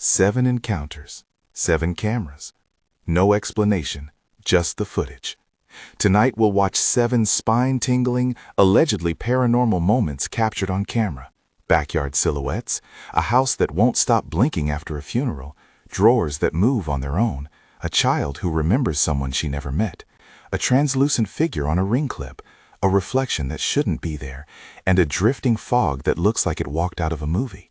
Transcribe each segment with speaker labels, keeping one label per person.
Speaker 1: 7 encounters, 7 cameras. No explanation, just the footage. Tonight we'll watch 7 spine-tingling, allegedly paranormal moments captured on camera. Backyard silhouettes, a house that won't stop blinking after a funeral, drawers that move on their own, a child who remembers someone she never met, a translucent figure on a ring clip, a reflection that shouldn't be there, and a drifting fog that looks like it walked out of a movie.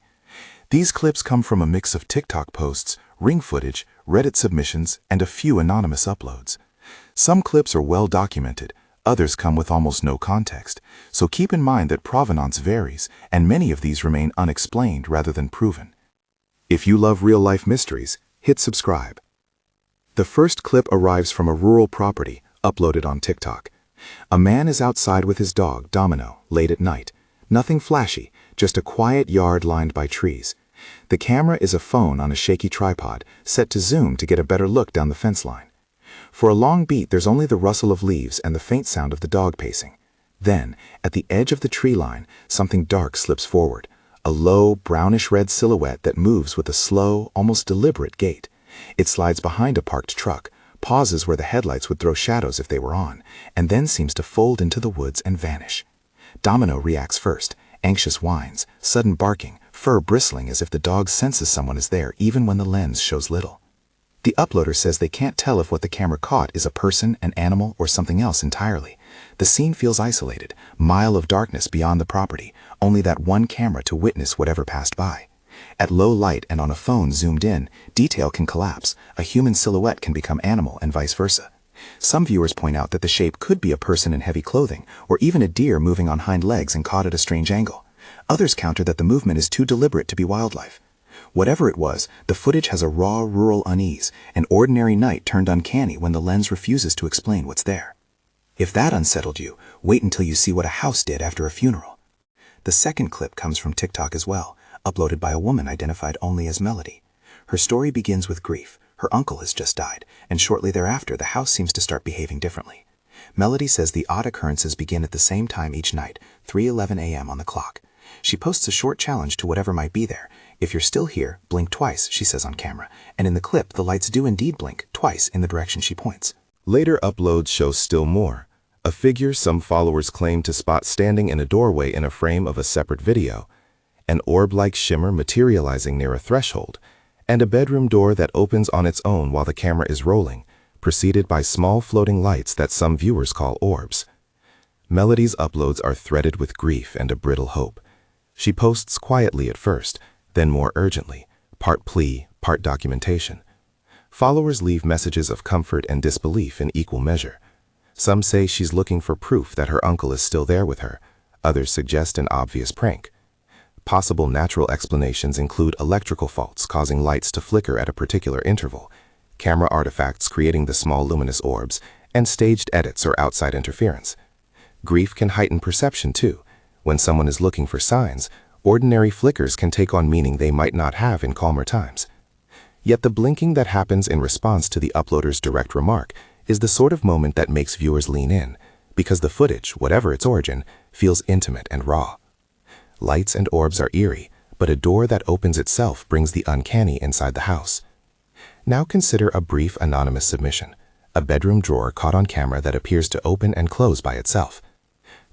Speaker 1: These clips come from a mix of TikTok posts, ring footage, Reddit submissions, and a few anonymous uploads. Some clips are well documented, others come with almost no context, so keep in mind that provenance varies, and many of these remain unexplained rather than proven. If you love real-life mysteries, hit subscribe. The first clip arrives from a rural property, uploaded on TikTok. A man is outside with his dog, Domino, late at night. Nothing flashy, just a quiet yard lined by trees. The camera is a phone on a shaky tripod, set to zoom to get a better look down the fence line. For a long beat, there's only the rustle of leaves and the faint sound of the dog pacing. Then, at the edge of the tree line, something dark slips forward. A low, brownish-red silhouette that moves with a slow, almost deliberate gait. It slides behind a parked truck, pauses where the headlights would throw shadows if they were on, and then seems to fold into the woods and vanish. Domino reacts first, anxious whines, sudden barking, fur bristling as if the dog senses someone is there even when the lens shows little. The uploader says they can't tell if what the camera caught is a person, an animal, or something else entirely. The scene feels isolated, mile of darkness beyond the property, only that one camera to witness whatever passed by. At low light and on a phone zoomed in, detail can collapse, a human silhouette can become animal and vice versa. Some viewers point out that the shape could be a person in heavy clothing, or even a deer moving on hind legs and caught at a strange angle. Others counter that the movement is too deliberate to be wildlife. Whatever it was, the footage has a raw, rural unease, an ordinary night turned uncanny when the lens refuses to explain what's there. If that unsettled you, wait until you see what a house did after a funeral. The second clip comes from TikTok as well, uploaded by a woman identified only as Melody. Her story begins with grief. Her uncle has just died, and shortly thereafter the house seems to start behaving differently. Melody says the odd occurrences begin at the same time each night, 3:11 a.m. on the clock. She posts a short challenge to whatever might be there. If you're still here, blink twice, she says on camera, and in the clip the lights do indeed blink, twice in the direction she points.
Speaker 2: Later uploads show still more. A figure some followers claim to spot standing in a doorway in a frame of a separate video, an orb-like shimmer materializing near a threshold, and a bedroom door that opens on its own while the camera is rolling, preceded by small floating lights that some viewers call orbs. Melody's uploads are threaded with grief and a brittle hope. She posts quietly at first, then more urgently, part plea, part documentation. Followers leave messages of comfort and disbelief in equal measure. Some say she's looking for proof that her uncle is still there with her. Others suggest an obvious prank. Possible natural explanations include electrical faults causing lights to flicker at a particular interval, camera artifacts creating the small luminous orbs, and staged edits or outside interference. Grief can heighten perception too. When someone is looking for signs, ordinary flickers can take on meaning they might not have in calmer times. Yet the blinking that happens in response to the uploader's direct remark is the sort of moment that makes viewers lean in, because the footage, whatever its origin, feels intimate and raw. Lights and orbs are eerie, but a door that opens itself brings the uncanny inside the house. Now consider a brief anonymous submission, a bedroom drawer caught on camera that appears to open and close by itself.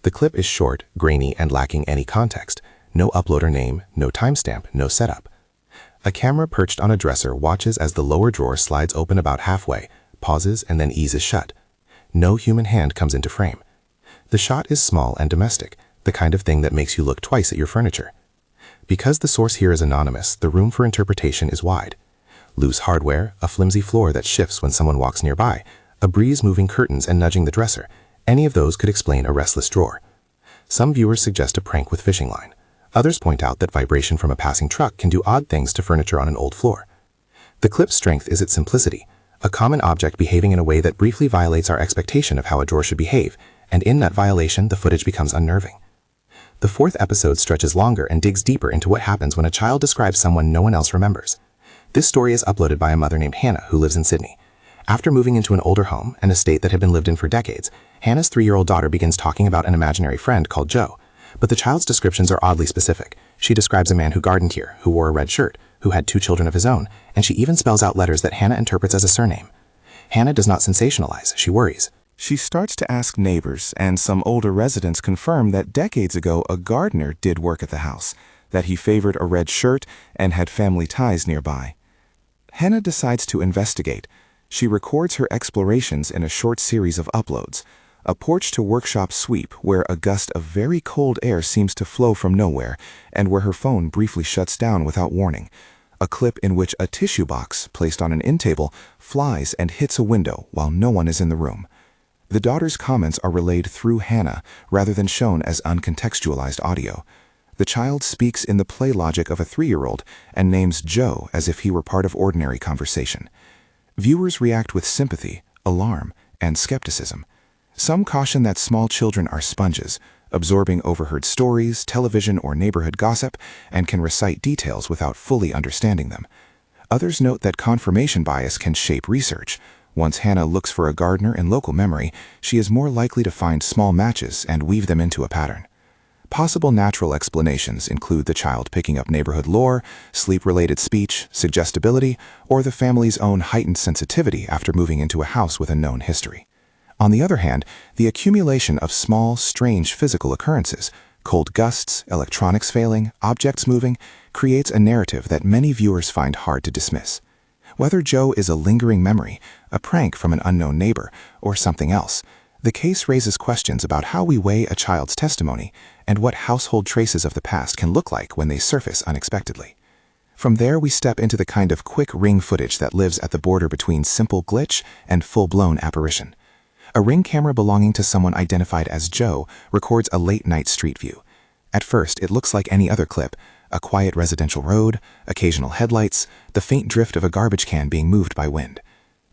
Speaker 2: The clip is short, grainy, and lacking any context. No uploader name, no timestamp, no setup. A camera perched on a dresser watches as the lower drawer slides open about halfway, pauses, and then eases shut. No human hand comes into frame. The shot is small and domestic, the kind of thing that makes you look twice at your furniture. Because the source here is anonymous, the room for interpretation is wide. Loose hardware, a flimsy floor that shifts when someone walks nearby, a breeze moving curtains and nudging the dresser, any of those could explain a restless drawer. Some viewers suggest a prank with fishing line. Others point out that vibration from a passing truck can do odd things to furniture on an old floor. The clip's strength is its simplicity, a common object behaving in a way that briefly violates our expectation of how a drawer should behave, and in that violation the footage becomes unnerving. The fourth episode stretches longer and digs deeper into what happens when a child describes someone no one else remembers. This story is uploaded by a mother named Hannah who lives in Sydney. After moving into an older home, an estate that had been lived in for decades, Hannah's 3-year-old daughter begins talking about an imaginary friend called Joe. But the child's descriptions are oddly specific. She describes a man who gardened here, who wore a red shirt,
Speaker 3: who had 2 children of his own, and she even spells out letters that Hannah interprets as a surname. Hannah does not sensationalize, she worries.
Speaker 2: She starts to ask neighbors, and some older residents confirm that decades ago a gardener did work at the house, that he favored a red shirt and had family ties nearby. Hannah decides to investigate. She records her explorations in a short series of uploads, a porch-to-workshop sweep where a gust of very cold air seems to flow from nowhere and where her phone briefly shuts down without warning, a clip in which a tissue box placed on an end table flies and hits a window while no one is in the room. The daughter's comments are relayed through Hannah rather than shown as uncontextualized audio. The child speaks in the play logic of a 3-year-old and names Joe as if he were part of ordinary conversation. Viewers react with sympathy, alarm, and skepticism. Some caution that small children are sponges, absorbing overheard stories, television, or neighborhood gossip, and can recite details without fully understanding them. Others note that confirmation bias can shape research. Once Hannah looks for a gardener in local memory, she is more likely to find small matches and weave them into a pattern. Possible natural explanations include the child picking up neighborhood lore, sleep-related speech, suggestibility, or the family's own heightened sensitivity after moving into a house with a known history. On the other hand, the accumulation of small, strange physical occurrences, cold gusts, electronics failing, objects moving, creates a narrative that many viewers find hard to dismiss. Whether Joe is a lingering memory, a prank from an unknown neighbor, or something else, the case raises questions about how we weigh a child's testimony and what household traces of the past can look like when they surface unexpectedly. From there, we step into the kind of quick Ring footage that lives at the border between simple glitch and full-blown apparition. A Ring camera belonging to someone identified as Joe records a late-night street view. At first, it looks like any other clip, a quiet residential road, occasional headlights, the faint drift of a garbage can being moved by wind.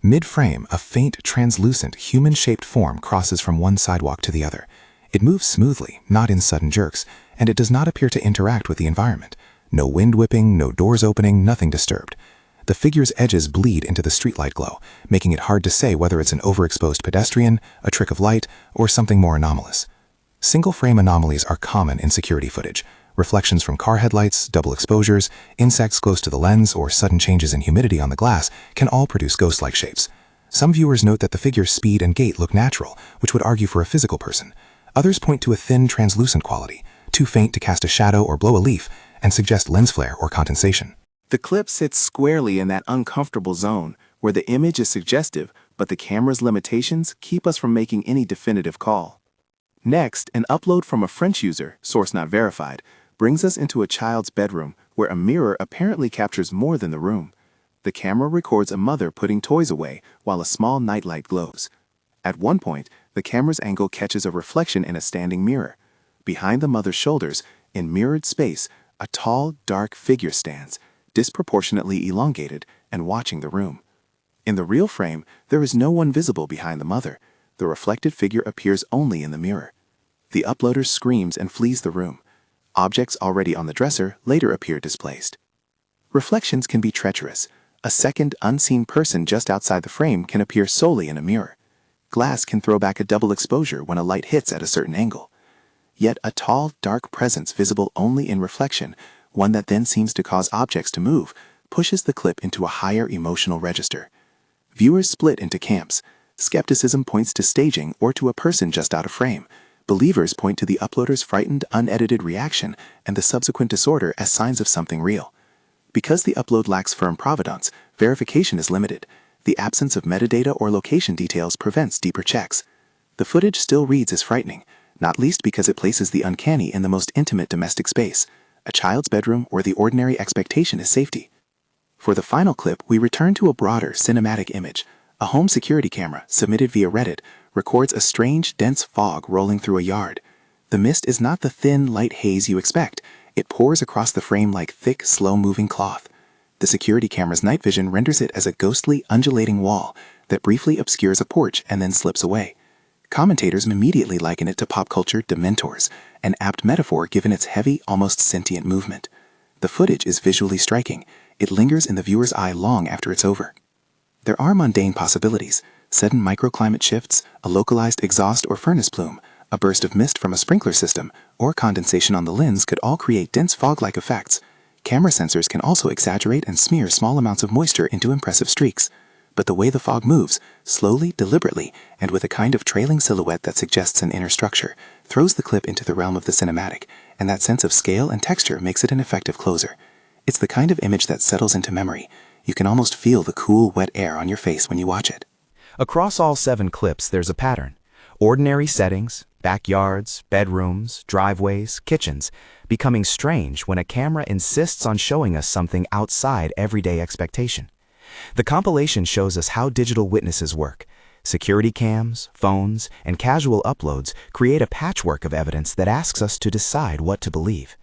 Speaker 2: Mid-frame, a faint, translucent, human-shaped form crosses from one sidewalk to the other. It moves smoothly, not in sudden jerks, and it does not appear to interact with the environment. No wind whipping, no doors opening, nothing disturbed. The figure's edges bleed into the streetlight glow, making it hard to say whether it's an overexposed pedestrian, a trick of light, or something more anomalous. Single-frame anomalies are common in security footage. Reflections from car headlights, double exposures, insects close to the lens, or sudden changes in humidity on the glass can all produce ghost-like shapes. Some viewers note that the figure's speed and gait look natural, which would argue for a physical person. Others point to a thin, translucent quality, too faint to cast a shadow or blow a leaf, and suggest lens flare or condensation.
Speaker 4: The clip sits squarely in that uncomfortable zone where the image is suggestive, but the camera's limitations keep us from making any definitive call. Next, an upload from a French user, source not verified, brings us into a child's bedroom where a mirror apparently captures more than the room. The camera records a mother putting toys away while a small nightlight glows. At one point, the camera's angle catches a reflection in a standing mirror. Behind the mother's shoulders, in mirrored space, a tall, dark figure stands, disproportionately elongated and watching the room. In the real frame, there is no one visible behind the mother. The reflected figure appears only in the mirror. The uploader screams and flees the room. Objects already on the dresser later appear displaced. Reflections can be treacherous. A second, unseen person just outside the frame can appear solely in a mirror. Glass can throw back a double exposure when a light hits at a certain angle. Yet a tall, dark presence visible only in reflection, one that then seems to cause objects to move, pushes the clip into a higher emotional register. Viewers split into camps. Skepticism points to staging or to a person just out of frame. Believers point to the uploader's frightened, unedited reaction and the subsequent disorder as signs of something real. Because the upload lacks firm provenance, verification is limited. The absence of metadata or location details prevents deeper checks. The footage still reads as frightening, not least because it places the uncanny in the most intimate domestic space, a child's bedroom where the ordinary expectation is safety. For the final clip, we return to a broader cinematic image. A home security camera, submitted via Reddit, records a strange, dense fog rolling through a yard. The mist is not the thin, light haze you expect. It pours across the frame like thick, slow-moving cloth. The security camera's night vision renders it as a ghostly, undulating wall that briefly obscures a porch and then slips away. Commentators immediately liken it to pop culture dementors, an apt metaphor given its heavy, almost sentient movement. The footage is visually striking. It lingers in the viewer's eye long after it's over. There are mundane possibilities: sudden microclimate shifts, a localized exhaust or furnace plume, a burst of mist from a sprinkler system, or condensation on the lens could all create dense fog-like effects. Camera sensors can also exaggerate and smear small amounts of moisture into impressive streaks. But the way the fog moves, slowly, deliberately, and with a kind of trailing silhouette that suggests an inner structure, throws the clip into the realm of the cinematic, and that sense of scale and texture makes it an effective closer. It's the kind of image that settles into memory. You can almost feel the cool, wet air on your face when you watch it.
Speaker 5: Across all 7 clips, there's a pattern. Ordinary settings, backyards, bedrooms, driveways, kitchens, becoming strange when a camera insists on showing us something outside everyday expectation. The compilation shows us how digital witnesses work. Security cams, phones, and casual uploads create a patchwork of evidence that asks us to decide what to believe.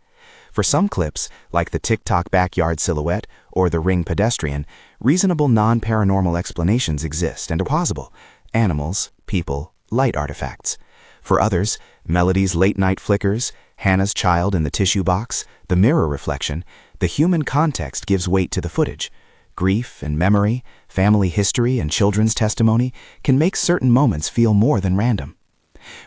Speaker 5: For some clips, like the TikTok backyard silhouette or the ring pedestrian, reasonable non-paranormal explanations exist and are possible: animals, people, light artifacts. For others, Melody's late-night flickers, Hannah's child in the tissue box, the mirror reflection, the human context gives weight to the footage. Grief and memory, family history and children's testimony can make certain moments feel more than random.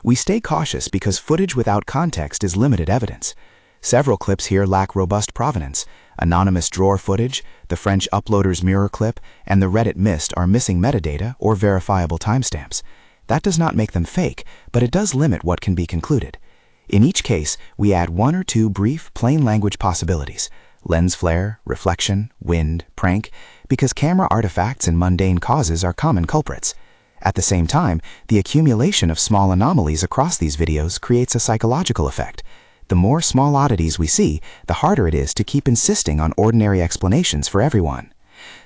Speaker 5: We stay cautious because footage without context is limited evidence. Several clips here lack robust provenance. Anonymous drawer footage, the French uploader's mirror clip, and the Reddit mist are missing metadata or verifiable timestamps. That does not make them fake, but it does limit what can be concluded. In each case, we add 1 or 2 brief, plain language possibilities: lens flare, reflection, wind, prank, because camera artifacts and mundane causes are common culprits. At the same time, the accumulation of small anomalies across these videos creates a psychological effect. The more small oddities we see, the harder it is to keep insisting on ordinary explanations for everyone.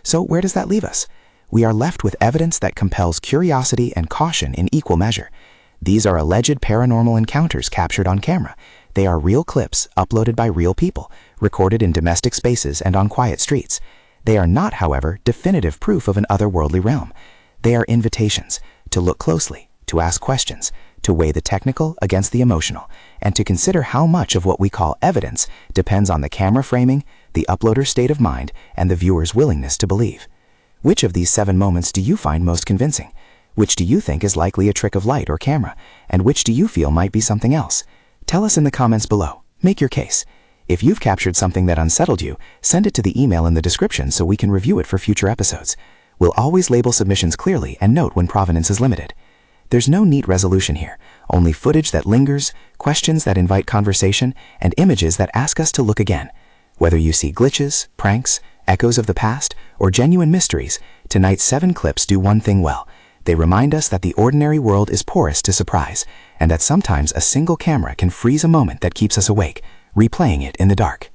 Speaker 5: So where does that leave us? We are left with evidence that compels curiosity and caution in equal measure. These are alleged paranormal encounters captured on camera. They are real clips uploaded by real people, recorded in domestic spaces and on quiet streets. They are not, however, definitive proof of an otherworldly realm. They are invitations to look closely, to ask questions, to weigh the technical against the emotional, and to consider how much of what we call evidence depends on the camera framing, the uploader's state of mind, and the viewer's willingness to believe. Which of these 7 moments do you find most convincing? Which do you think is likely a trick of light or camera? And which do you feel might be something else? Tell us in the comments below. Make your case. If you've captured something that unsettled you, send it to the email in the description so we can review it for future episodes. We'll always label submissions clearly and note when provenance is limited. There's no neat resolution here, only footage that lingers, questions that invite conversation, and images that ask us to look again. Whether you see glitches, pranks, echoes of the past, or genuine mysteries, tonight's 7 clips do one thing well. They remind us that the ordinary world is porous to surprise, and that sometimes a single camera can freeze a moment that keeps us awake, replaying it in the dark.